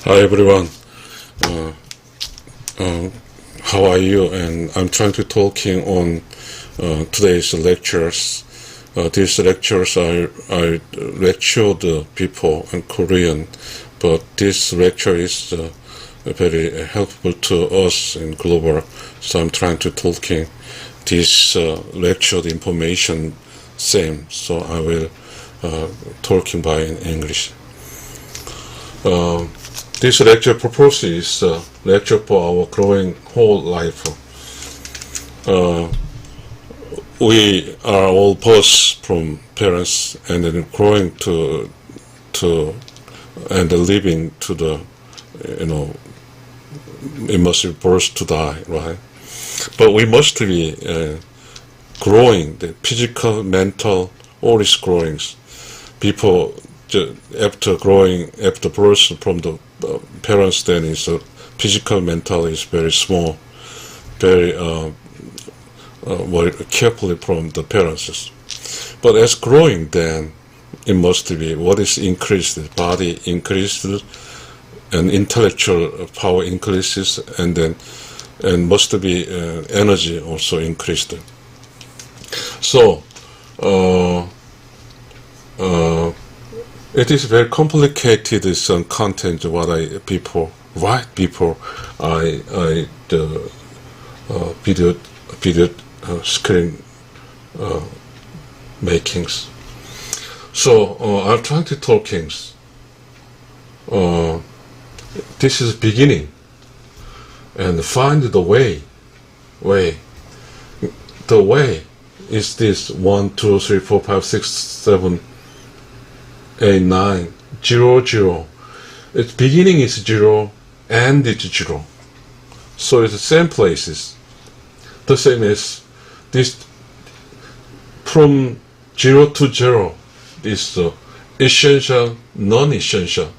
Hi everyone. Uh, how are you? And I'm trying to talking on today's lectures. These lectures I lectured people in Korean, but this lecture is very helpful to us in global. So I'm trying to talking this lectured information same. So I will talking by in English. This lecture purpose is lecture for our growing whole life. We are all birth from parents and then growing to and living to the it must be birth to die, right? But we must be growing, the physical, mental, all is growing. People after birth from the parents, then is physical, mental is very small, very carefully from the parents. But as growing, then it must be what is increased, the body increased, and intellectual power increases, and then must be energy also increased. So it is very complicated. Some content what people video screen makings. So I'm trying to talkings. This is beginning, and find the way. The way is this 1, 2, 3, 4, 5, 6, 7, 8, 9, 0, 0. Its beginning is 0, and it's 0. So it's the same places. The same as this from 0 to 0 is essential, non-essential,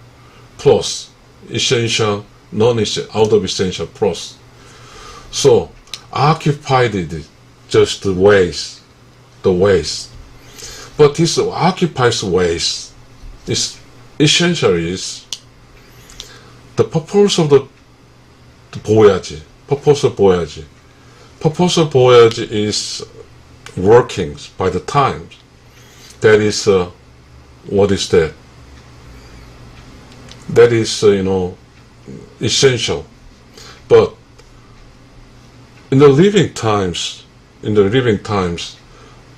plus essential, non-essential, out of essential, plus. So occupied is just the ways. But this occupies ways. This essential is the purpose of the voyage. Purpose of voyage is workings by the time. That is what is that? That is essential. But in the living times,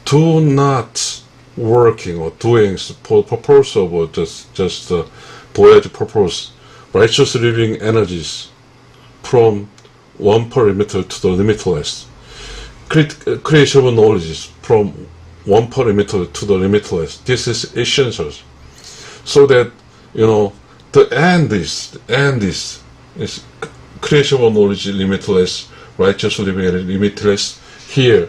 do not working or doing for purpose of just voyage purpose, righteous living energies from one perimeter to the limitless, creation of knowledge from one perimeter to the limitless. This is essential, so that the end is creation of knowledge limitless, righteous living energy limitless. Here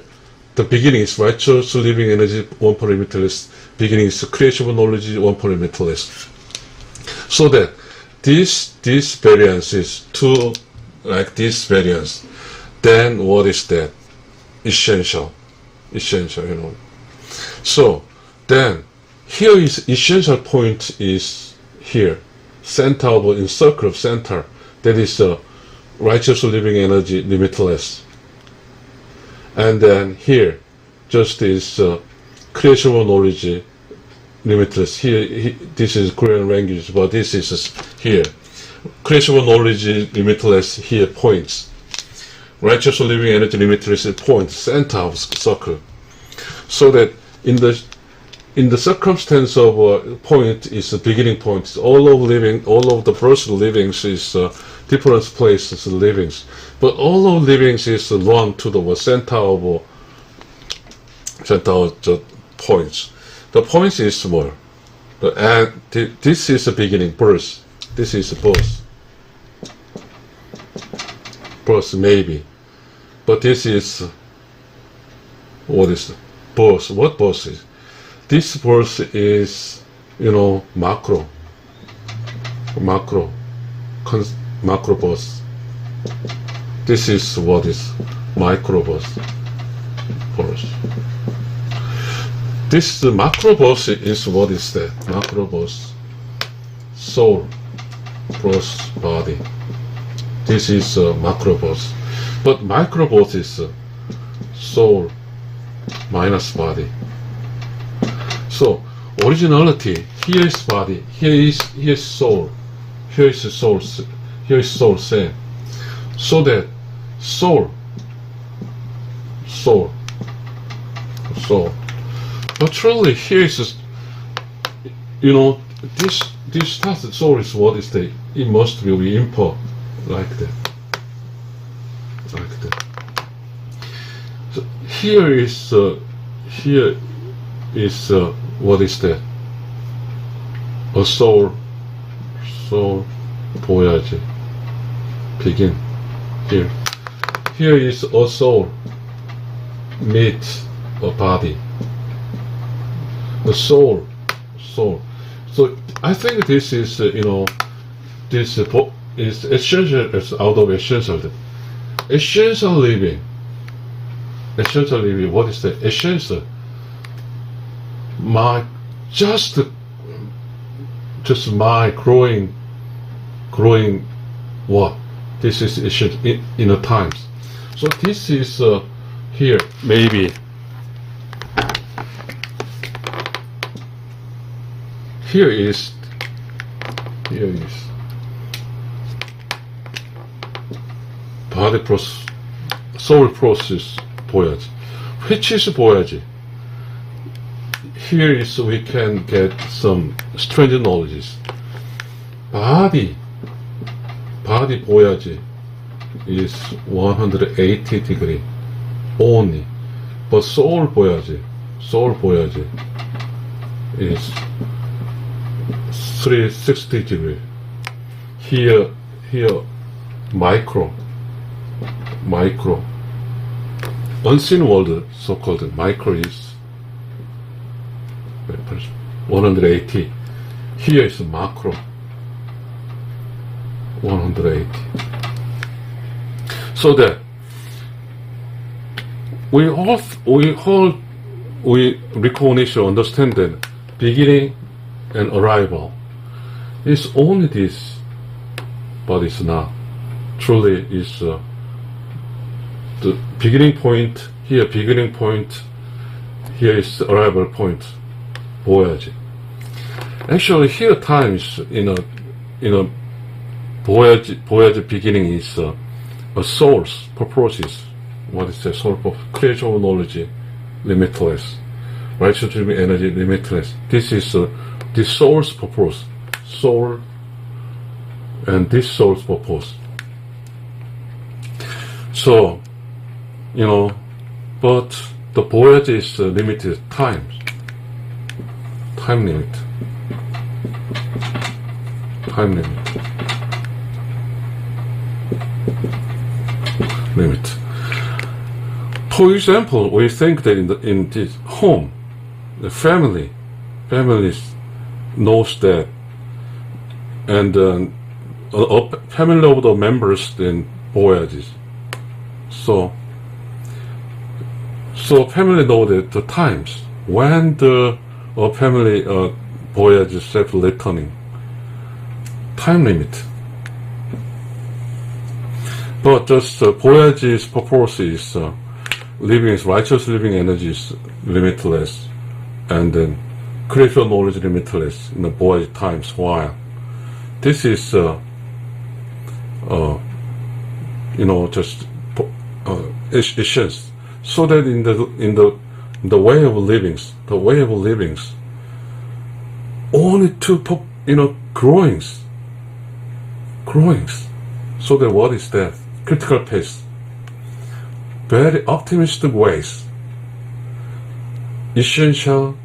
the beginning is righteous living energy one perimeterless, beginning is creation of knowledge one perimeterless. So that this variance is two, like this variance, then what is that? Essential. So then here is essential point is here, center of in circle of center, that is righteous living energy limitless. And then here just is creation of knowledge limitless. Here this is Korean language, but this is here creation of knowledge limitless. Here points, righteous living energy limitless point, center of circle. So that in the circumstance of point is the beginning point. All of the birth livings is different places livings, but all of livings is run to the center of the points. The point is small, and this is the beginning birth. This is birth maybe, but this is what is birth? What birth is? This birth is macro birth. This is what is micro birth. This macro birth is what is that? Macro birth, soul, plus body. This is macro birth. But micro birth is soul minus body. So originality, here is body, here is soul, here is soul, here is soul same. So that soul. But truly here is, this task soul is what is the, it must be import like that. So here is what is that? A soul 보여야지. Begin here. Here is a soul meet a body. The soul. So I think this is this is essential. It's out of essential. Essential living. Essential living. What is the essential? Just my growing what? This is essential in the times. So this is here maybe. Here is body process, soul process 보여야지. Which is 보여야지. Here is we can get some strange knowledges. Body 보여야지 is 180 degree only. But soul 보여야지 is 360 degree. Here micro unseen world, so-called micro is 180. Here is macro 180. So that we recognition, understand that beginning and arrival is only this, but it's not. Truly is the beginning point, here beginning point, here is arrival point. 보여야지. Actually here times in a 보여야지 beginning is a source purposes. What is the source of creation of knowledge? Limitless. Righteous dreaming energy limitless. This is the soul's purpose. Soul and this soul's purpose. So, but the voyage is limited time limit. For example, we think that in this home, the families knows that, and a family of the members then voyages. So family know that the times when the family voyage self-returning, time limit. But just voyage's purpose is righteous living energy is limitless, and then creation knowledge limitless in the voyage times. While this is just essence. So that in the way of livings, only two growings. So that what is that? Critical pace. Very optimistic ways. Essential.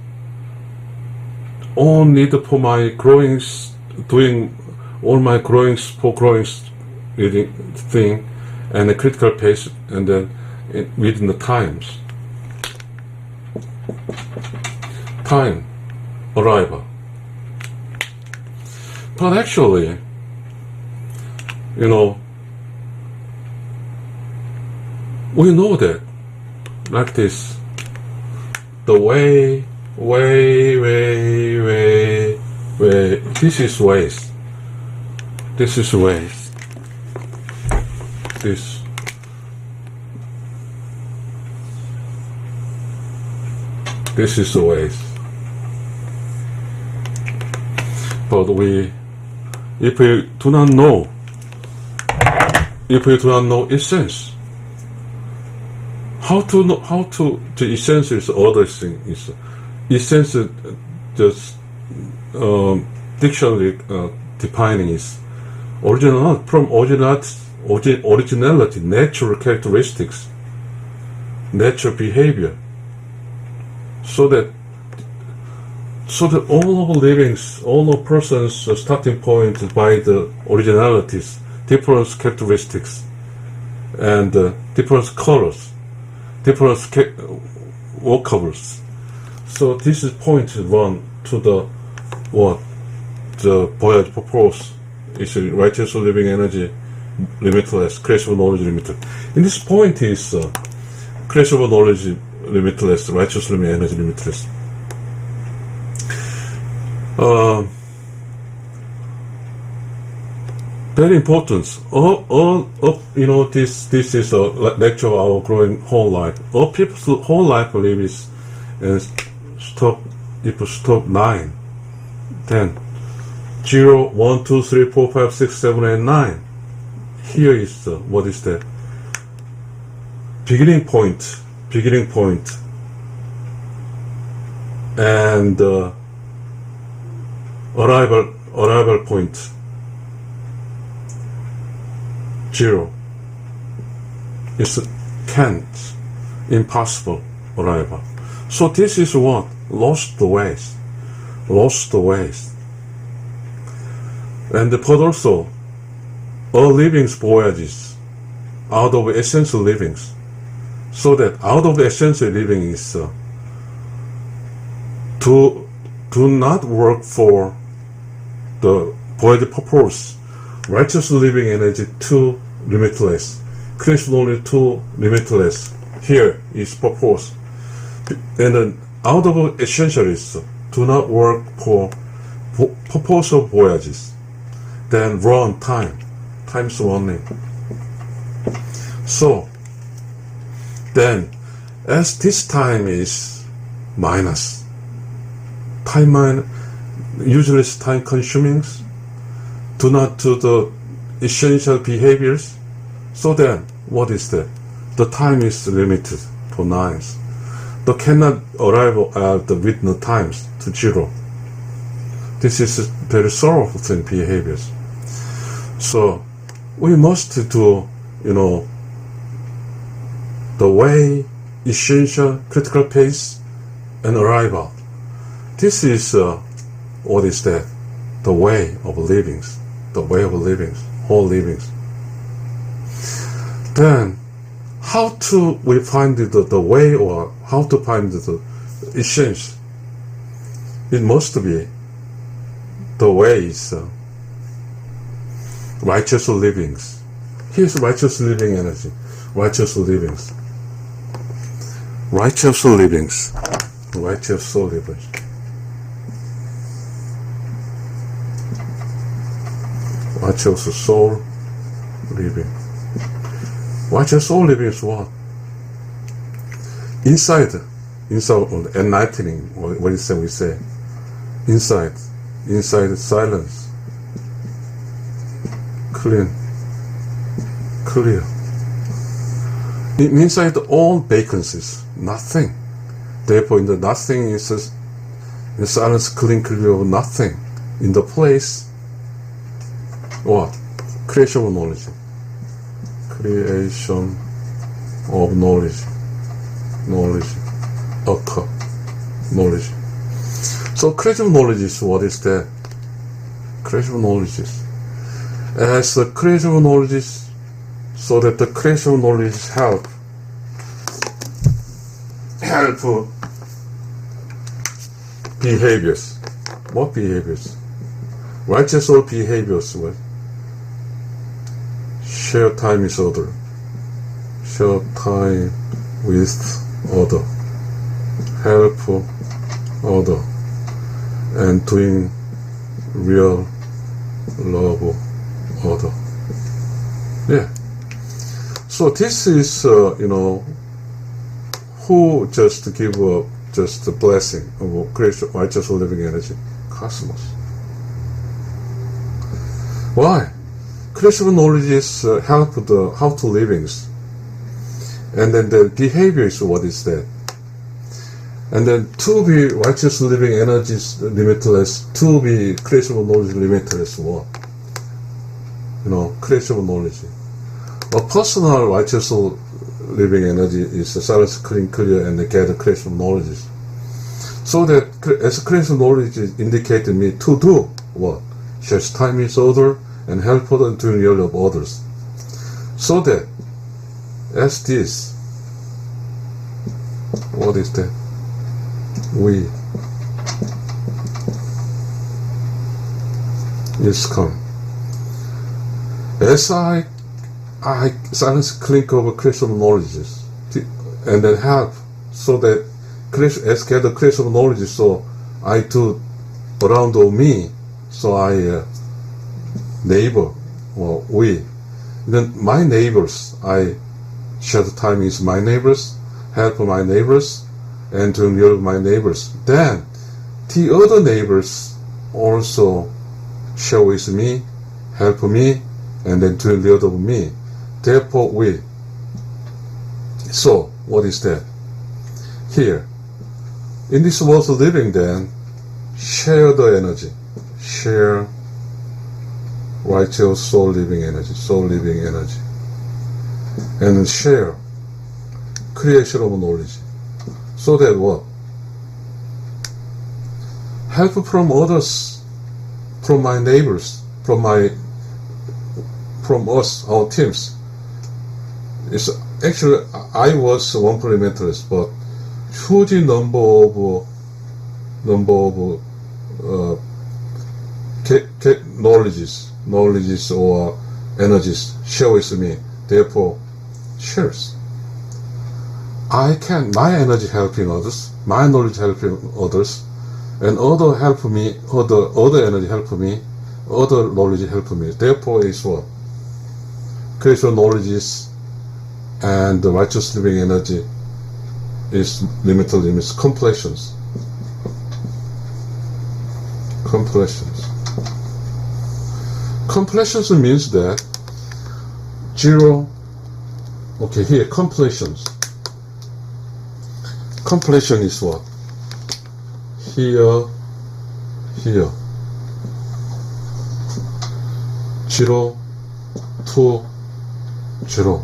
All need for my growings, doing all my growings for growings thing, and the critical pace, and then within the times. Time, arrival. But actually, we know that, like this, the way, this is ways. This is way. This. This is the way. But if we do not know essence, how to the essence is other thing is essence. Just dictionary defining is originality, natural characteristics, natural behavior, so that all of livings, all of persons starting point by the originalities, different characteristics, and different colors, different vocables. So this is point one to the voyage purpose is righteous living energy limitless, creation of knowledge limitless. In this point is creation of knowledge limitless, righteous living energy limitless. Very important. This is a lecture of our growing whole life. All people's whole life live is stop. If you stop 9, 10, 0, 1, 2, 3, 4, 5, 6, 7, and 9. Here is what is the beginning point, and arrival point, 0. It's can't, impossible arrival. So this is what lost the ways. And but also all livings voyages out of essence livings, so that out of essence living is to do not work for the void purpose, righteous living energy to limitless, creation only to limitless. Here is purpose, and then out of essentialists do not work for purpose of voyages, then run time's running. So then as this time is minus, usually it's time consuming, do not do the essential behaviors, so then what is that? The time is limited to 9. They cannot arrive at the witness times to 0. This is very sorrowful thing behaviors. So we must do, the way, essential, critical pace, and arrival. This is what is that? The way of livings, whole livings. Then, how to we find the way, or how to find the essence? It must be the way is righteous livings. Here's righteous living energy, righteous livings, righteous soul livings. Righteous soul living, righteous soul is what? Inside enlightening. What is it we say? Inside silence, clear. Inside all vacancies, nothing. Therefore, in the nothing is in silence, clear of nothing. In the place, what? Creation of knowledge. Creation of knowledge. Occur. Knowledge. So creation of knowledge is what is that? Creation of knowledge is. As the creation of knowledge is, so that the creation of knowledge help behaviors. What behaviors? Righteous or behaviors. What? Share time with other. Share time with other. Help other. And doing real love Yeah. So this is, who just give just a blessing of creation, righteous living energy? Cosmos. Why? Creation knowledge is help the how to livings, and then the behavior is what is that. And then to be righteous living energy is limitless, to be creation knowledge limitless what? Creation knowledge. A personal righteous living energy is silence, clear, and get creation knowledge. So that as creation knowledge indicated me to do what? Shares time with other and help other to the will of others. So that as this, what is that? We is come. As I silence clink over creation knowledges and then help so that as gather creation knowledge, so I do around of me, so I neighbor or we, then my neighbors, I share the time with my neighbors, help my neighbors, and to help my neighbors. Then the other neighbors also share with me, help me, and then to the other me. Therefore we. So what is that? Here, in this world of living, then share the energy, share righteous soul living energy, and share creation of knowledge. So that what? Help from others, from my neighbors, from us, our teams. It's actually, I was one fundamentalist, but huge number of knowledges or energies share with me. Therefore, shares. My energy helping others, my knowledge helping others, and other help me, other energy help me, other knowledge help me. Therefore, is what? Creation knowledges and the righteous living energy is limited limits, completions. Completions means that zero. Okay, here completions. Completion is what? Here. 0, 2, 0.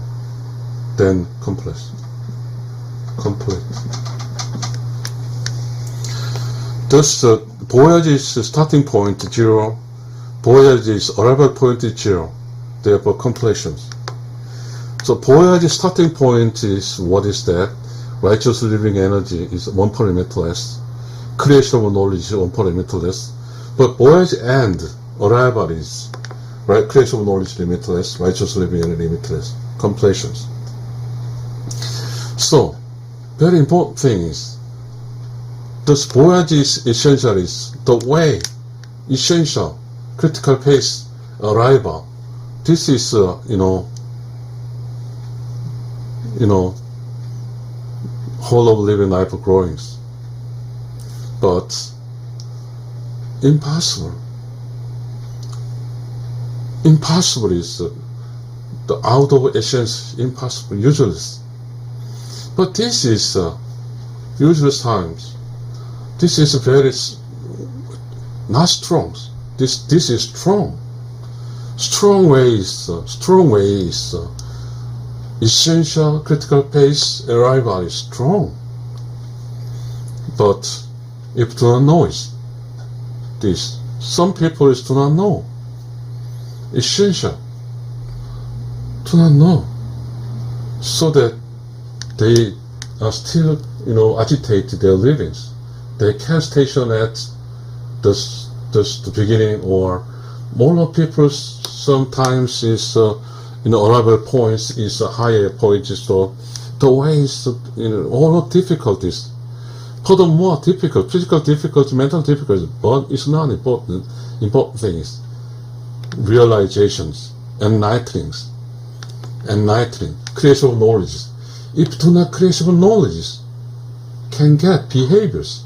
Then complete. Thus, voyage is starting point 0, voyage is arrival point 0, therefore completions. So voyage starting point is, what is that? Righteous living energy is 1 parameter less, creation of knowledge is 1 parameter less, but voyage end, arrival is creation of knowledge limitless, righteous living energy limitless, completions. So, very important thing is, this voyage is essential is the way, essential, critical pace, arrival. This is, whole of living life growings. But, impossible. Impossible is the out of essence, impossible, useless. But this is useless times. This is very not strong. This is strong. Strong ways. Essential critical pace arrival is strong. But if do not know this, some people do not know. Essential. Do not know. So that they are still, agitate their livings. They can station at the beginning, or more of people sometimes is, arrival points is a higher point, so the way is, all of difficulties. Furthermore, difficult, physical difficulty, mental difficulty, but it's not important. Important things, realizations, enlightenings. enlightening, creation of knowledge. If do not creation of knowledge, can get behaviors.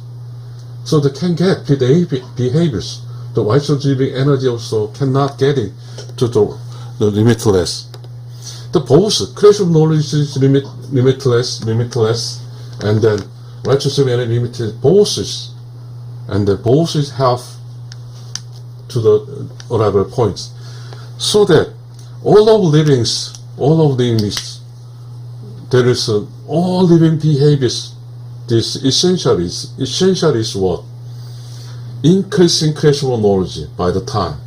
So they can get behaviors. The righteous living energy also cannot get it to the limitless. The both creation of knowledge is limitless, and then righteous living energy limited both is, and then both is half to the whatever points. So that all of livings, there is all living behaviors. This essential is what? Increasing creation of knowledge by the time.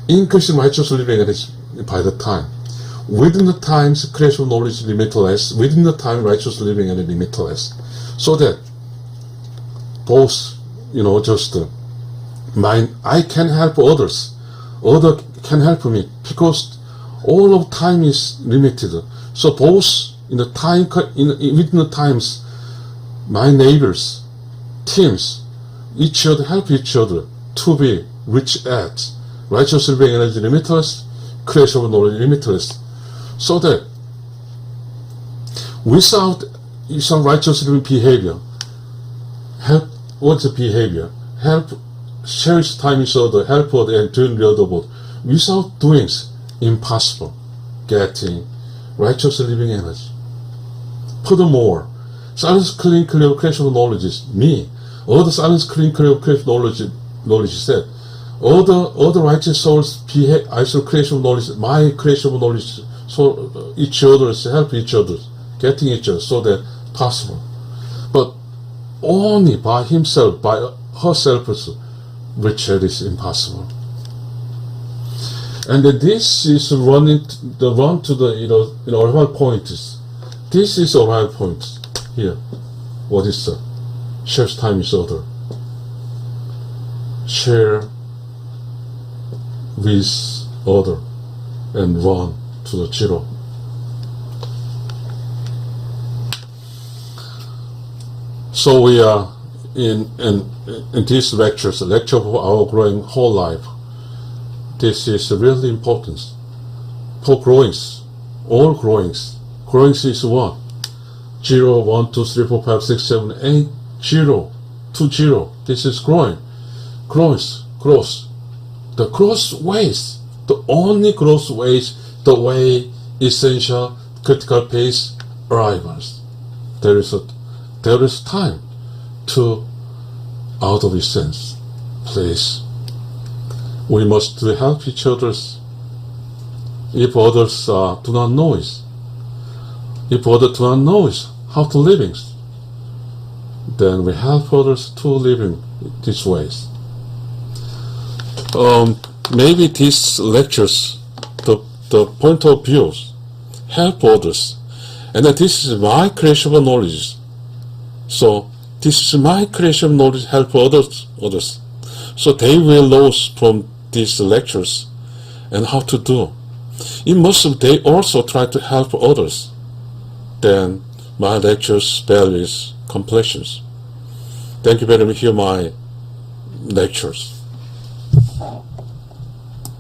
Increasing righteous living energy by the time. Within the times, creation of knowledge limitless. Within the time, righteous living energy limitless. So that both, just mind, I can help others. Others can help me because all of time is limited. So both in the time, within the times, my neighbors, teams, each other help each other to be rich at righteous living energy limitless, creation of knowledge limitless, so that without some righteous living behavior, help what's the behavior? Help cherish time each other, help other and doing the other world. Without doings, impossible getting righteous living energy. Furthermore, silence, clean, clear creation of knowledge is me. All the silence, clean, clear creation of knowledge is that. All the righteous souls behave, I shall creation of knowledge, my creation of knowledge, so each other, help each other, getting each other, so that possible. But only by himself, by herself, Richard is impossible. And this is run to the arrival point. This is arrival point here. What is the share time is other? Share with other and run to the zero. So we are in these lectures, a lecture of our growing whole life. This is really important for growings, all growings. Growings is what? 0, 1, 2, 3, 4, 5, 6, 7, 8, 0, 2, 0. This is growing. Growth. The growth ways, the only growth ways, the way essential critical pace arrivals. There is time to out of essence. Please. We must help each other. If others do not know it, how to live it, then we help others to live in these ways. Maybe these lectures, the point of views, help others, and that this is my creation of knowledge. So this is my creation of knowledge help others. So they will know from these lectures and how to do. In most they also try to help others. Then my lectures values completions. Thank you very much. Hear my lectures.